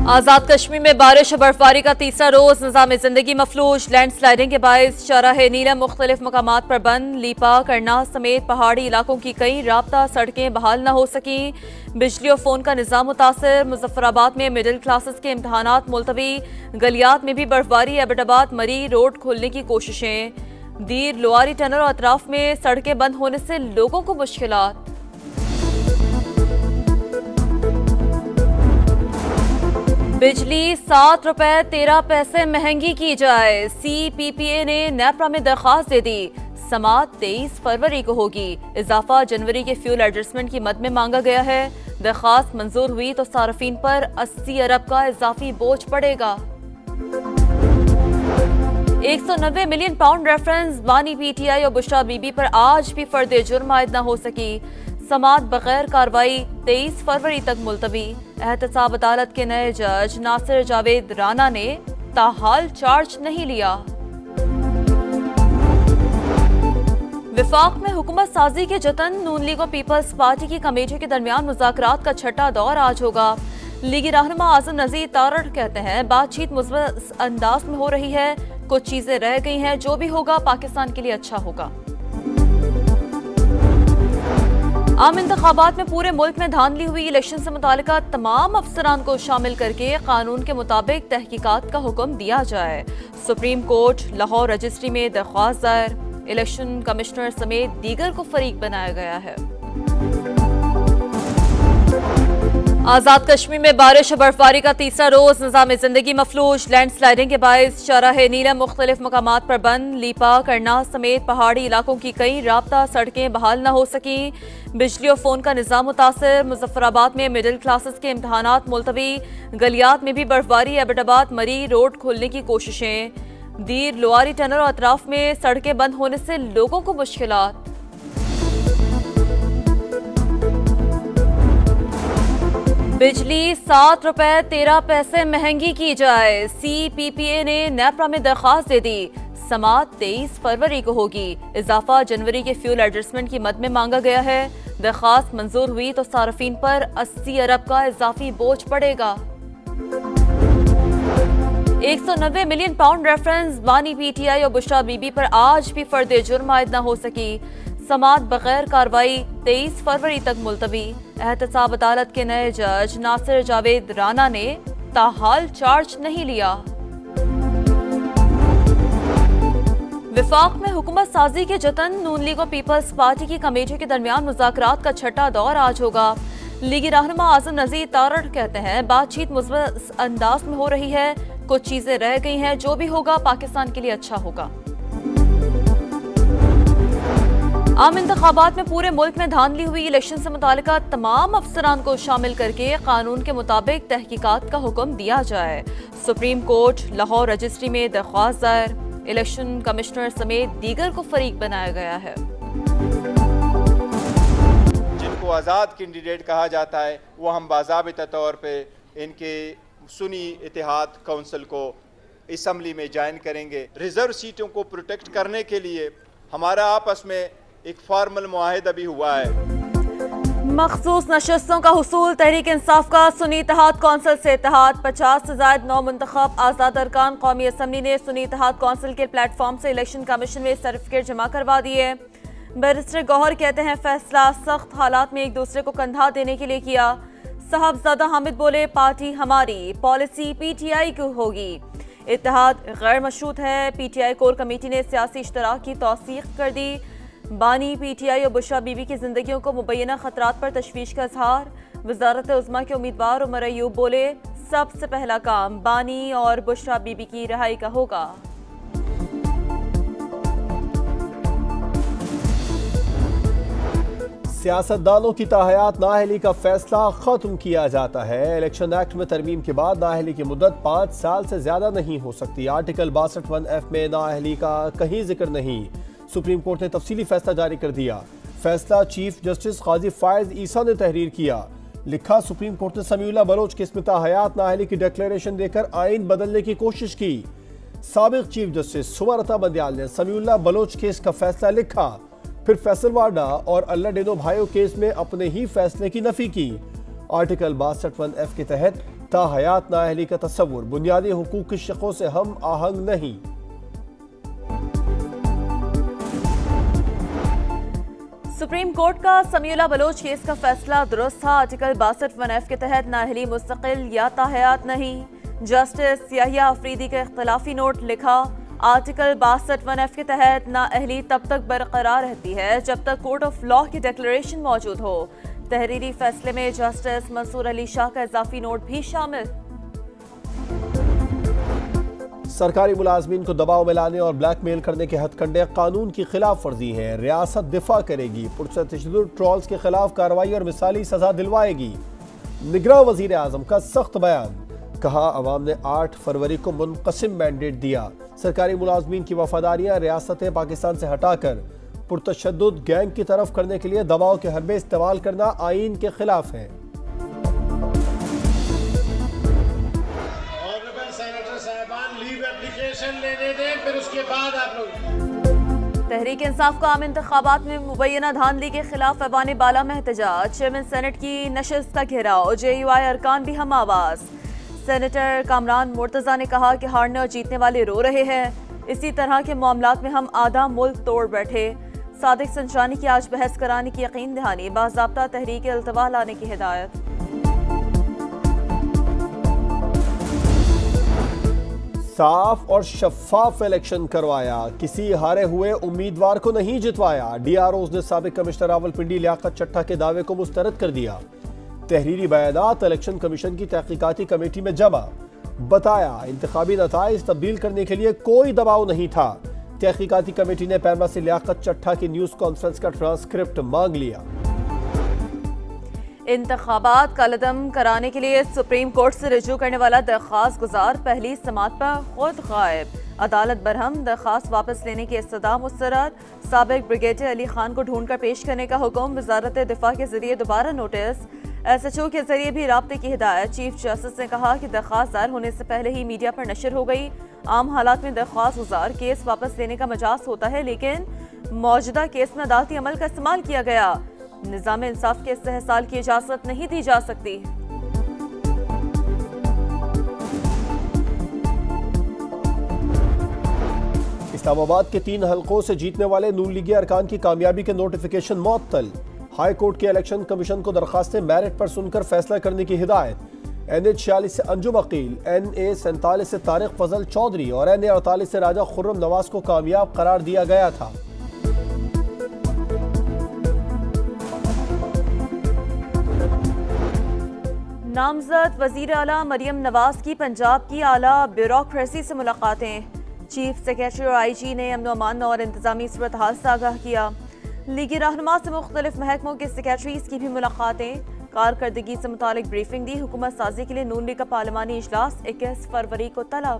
आजाद कश्मीर में बारिश और बर्फबारी का तीसरा रोज निजाम जिंदगी मफलूज। लैंडस्लाइडिंग के बायस शाहराह नीलम मुख्तलिफ मकामात पर बंद। लीपा करना समेत पहाड़ी इलाकों की कई राब्ता सड़कें बहाल न हो सकी। बिजली और फोन का निजाम मुतासर। मुजफ्फराबाद में मिडिल क्लासेस के इम्तहानात मुलतवी। गलियात में भी बर्फबारी। एबटाबाद मरी रोड खोलने की कोशिशें। दीर लोआरी टनल और अतराफ में सड़कें बंद होने से लोगों को मुश्किलात। बिजली 7 रुपए 13 पैसे महंगी की जाए। CPPA ने नेपरा में दरख्वास्त दे दी। समाअत 23 फरवरी को होगी। इजाफा जनवरी के फ्यूल एडजस्टमेंट की मद में मांगा गया है। दरख्वास्त मंजूर हुई तो सार्फिन पर 80 अरब का इजाफी बोझ पड़ेगा। 190 मिलियन पाउंड रेफरेंस बानी PTI और बुशरा बीबी पर आज भी फर्द जुर्म आयद न हो सकी। समाअत बगैर कार्रवाई 23 फरवरी तक मुलतवी। एहतसाब अदालत के नए जज नासिर जावेद राना ने ताहाल चार्ज नहीं लिया। विफाक में हुकूमत साजी के जतन। नून लीग और पीपल्स पार्टी की कमेटियों के दरमियान मुज़ाकरात का छठा दौर आज होगा। लीगी रहनुमा आज़म नज़ीर तारड़ कहते हैं बातचीत मुस्बत अंदाज में हो रही है। कुछ चीजें रह गई हैं, जो भी होगा पाकिस्तान के लिए अच्छा होगा। आम इंतखाबात में पूरे मुल्क में धांधली हुई। इलेक्शन से मुतालिका तमाम अफसरान को शामिल करके कानून के मुताबिक तहकीकात का हुक्म दिया जाए। सुप्रीम कोर्ट लाहौर रजिस्ट्री में दरख्वास्त दायर। इलेक्शन कमिश्नर समेत दीगर को फरीक बनाया गया है। आजाद कश्मीर में बारिश और बर्फबारी का तीसरा रोज निजाम जिंदगी मफलूज। लैंडस्लाइडिंग के बायस शाहराह नीलम मुख्तलिफ मकामात पर बंद। लीपा करना समेत पहाड़ी इलाकों की कई राब्ता सड़कें बहाल न हो सकी। बिजली और फोन का निजाम मुतासर। मुजफ्फराबाद में मिडिल क्लासेस के इम्तहानात मुलतवी। गलियात में भी बर्फबारी। एबटाबाद मरी रोड खोलने की कोशिशें। दीर लोआरी टनल और अतराफ में सड़कें बंद होने से लोगों को मुश्किलात। बिजली 7 रुपए 13 पैसे महंगी की जाए। CPPA ने नेपरा में दरख्वास्त दे दी। समाअत 23 फरवरी को होगी। इजाफा जनवरी के फ्यूल एडजस्टमेंट की मद में मांगा गया है। दरख्वास्त मंजूर हुई तो सार्फिन पर 80 अरब का इजाफी बोझ पड़ेगा। 190 मिलियन पाउंड रेफरेंस बानी PTI और बुशरा बीबी पर आज भी फर्द जुर्म आयद न हो सकी। समाअत बगैर कार्रवाई 23 फरवरी तक मुलतवी। एहतसाब अदालत के नए जज नासिर जावेद राना ने ताहाल चार्ज नहीं लिया। विफाक में हुकूमत साजी के जतन। नून लीग और पीपल्स पार्टी की कमेटियों के दरमियान मुज़ाकरात का छठा दौर आज होगा। लीगी रहनुमा आज़म नज़ीर तारड़ कहते हैं बातचीत मुस्बत अंदाज में हो रही है। कुछ चीजें रह गई हैं, जो भी होगा पाकिस्तान के लिए अच्छा होगा। आम इंतखाबात में पूरे मुल्क में धांधली हुई। इलेक्शन से मुतालिका तमाम अफसरान को शामिल करके कानून के मुताबिक तहकीकात का हुक्म दिया जाए। सुप्रीम कोर्ट लाहौर रजिस्ट्री में दरख्वास्त दायर। इलेक्शन कमिश्नर समेत दीगर को फरीक बनाया गया है। जिनको आज़ाद कैंडिडेट कहा जाता है वो हम बाज़ाबिता तौर पे इनके सुन्नी इत्तेहाद काउंसिल को असम्बली में ज्वाइन करेंगे। रिजर्व सीटों को प्रोटेक्ट करने के लिए हमारा आपस में एक फॉर्मल मुआहिदा भी हुआ है। मखसूस नशस्तों का हुसूल। तहरीक इंसाफ का सुन्नी इत्तेहाद कौंसिल से इत्तेहाद। 50 से ज़ायद नौ मुंतखब आज़ाद अरकान कौमी असम्बली ने सुन्नी इत्तेहाद कौंसिल के प्लेटफॉर्म से इलेक्शन कमीशन में सर्टिफिकेट जमा करवा दिए। बैरिस्टर गौहर कहते हैं फैसला सख्त हालात में एक दूसरे को कंधा देने के लिए किया। साहबजादा हामिद बोले पार्टी हमारी, पॉलिसी PTI की होगी। इत्तेहाद गैर मशरूत है। PTI कोर कमेटी ने सियासी इश्तराक की तौसीक कर दी। बानी PTI और बुशरा बीबी की जिंदगियों को मुबैना खतरात पर तशवीश का इजहार। वजारत उज़्मा के उम्मीदवार उमर अयूब बोले सबसे पहला काम बानी और बुशरा बीबी की रिहाई का होगा। सियासतदानों की ताहयात नाअहली का फैसला खत्म किया जाता है। इलेक्शन एक्ट में तरमीम के बाद नाअहली की मुद्दत 5 साल से ज्यादा नहीं हो सकती। आर्टिकल 62(1)F में नाअहली का कहीं जिक्र नहीं। सुप्रीम कोर्ट ने तफसीली फैसला जारी कर दिया। फैसला चीफ जस्टिस काजी फायज ईसा ने तहरीर किया। लिखा सुप्रीम कोर्ट ने समीउल्लाह बलोच केस में ताहयात नाअहली की डिक्लेरेशन देकर आइन बदलने की कोशिश की। साबिक चीफ जस्टिस सुमरता बंदयाल ने समीउल्लाह बलोच केस का फैसला लिखा, फिर फैसलवाडा और अल्लाह डेनो भाइयों केस में अपने ही फैसले की नफी की। आर्टिकल 62(1)F के तहत ताहयात नाअहली का तस्वुर बुनियादी हुकूक की शिकों से हम आहंग नहीं। सुप्रीम कोर्ट का समीउल्लाह बलोच केस का फैसला दुरुस्त था। आर्टिकल 62(1)F के तहत नाअहली मुस्तकिल या ताहयात नहीं। जस्टिस याहिया अफरीदी का इख्तलाफी नोट लिखा, आर्टिकल 62(1)F के तहत नाअहली तब तक बरकरार रहती है जब तक कोर्ट ऑफ लॉ की डिक्लेरेशन मौजूद हो। तहरीरी फैसले में जस्टिस मंसूर अली शाह का इजाफी नोट भी शामिल। सरकारी मुलाजमीन को दबाव में लाने और ब्लैकमेल करने के हथकंडे कानून की खिलाफ वर्जी है। रियासत दिफा करेगी, पुरतशद्दुद ट्रोल्स के खिलाफ कार्रवाई और मिसाली सजा दिलवाएगी। निगरां वजीर आजम का सख्त बयान, कहा अवाम ने 8 फरवरी को मुनक़सिम मैंडेट दिया। सरकारी मुलाजमीन की वफादारियां रियासत पाकिस्तान से हटाकर पुरतशद्दुद गैंग की तरफ करने के लिए दबाव के हरबे इस्तेमाल करना आईन के खिलाफ है। फिर उसके बाद आप लोग तहरीक इंसाफ का आम इंतखाबात में मुबैना धांधली के खिलाफ ऐवान बाला में एहतजाज। चेयरमैन सेनेट की नशस्त का घेराव, JUI अरकान भी हम आवाज। सेनेटर कामरान मुर्तजा ने कहा कि हारने और जीतने वाले रो रहे हैं, इसी तरह के मामलात में हम आधा मुल्क तोड़ बैठे। सादिक संचानी की आज बहस कराने की यकीन दहानी, बाज़ाब्ता तहरीक अल्तवा लाने की हिदायत। साफ और शफाफ इलेक्शन करवाया, किसी हारे हुए उम्मीदवार को नहीं जितवाया। DROs ने साबिक कमिश्नर रावलपिंडी लियाकत चट्टा के दावे को मुस्तरद कर दिया। तहरीरी बयानात इलेक्शन कमीशन की तहकीकाती कमेटी में जमा, बताया इंतखाबी नताइज तब्दील करने के लिए कोई दबाव नहीं था। तहकीकाती कमेटी ने पैरमा से लियाकत चट्टा की न्यूज कॉन्फ्रेंस का ट्रांसक्रिप्ट मांग लिया। इंतखाबात कलदम कराने के लिए सुप्रीम कोर्ट से रजू करने वाला दरख्वास्त गुजार पहली समात पर खुद गायब। अदालत बरहम, दरख्वास्त वापस लेने की इस्तदा मुस्तरद। साबिक ब्रिगेडियर अली खान को ढूंढ कर पेश करने का हुक्म। वजारत दिफा के जरिए दोबारा नोटिस। SHO के जरिए भी राब्ते की हिदायत। चीफ जस्टिस ने कहा कि दरख्वास्त दायर होने से पहले ही मीडिया पर नशर हो गई। आम हालात में दरख्वास्त गुजार केस वापस लेने का मजाज होता है, लेकिन मौजूदा केस में अदालती अमल का इस्तेमाल किया गया। निज़ाम इंसाफ के इस्तेहसाल की इजाजत नहीं दी जा सकती। इस्लामाबाद के 3 हलकों से जीतने वाले नून लीगी अरकान की कामयाबी के नोटिफिकेशन मुअत्तल। हाई कोर्ट के इलेक्शन कमीशन को दरखास्तें मेरिट पर सुनकर फैसला करने की हिदायत। NH 46 से अंजुम अकील, NA 47 से तारिक फजल चौधरी और NA 48 से राजा खुर्रम नवाज को कामयाब करार दिया गया था। नामजद वजीर आला मरियम नवाज की पंजाब की आला ब्यूरोक्रेसी से मुलाकातें। चीफ सेक्रेटरी और IG ने अमन अमान और इंतजामी सूरत हाल से आगाह किया। लीगी रहनुमा से मुख्तलिफ महकमों के सेक्रेटरीज की भी मुलाकातें। कारकर्दगी से मुतालिक ब्रीफिंग दी। हुकूमत साजी के लिए नून लीग का पार्लिमानी इजलास 21 फरवरी को तलब।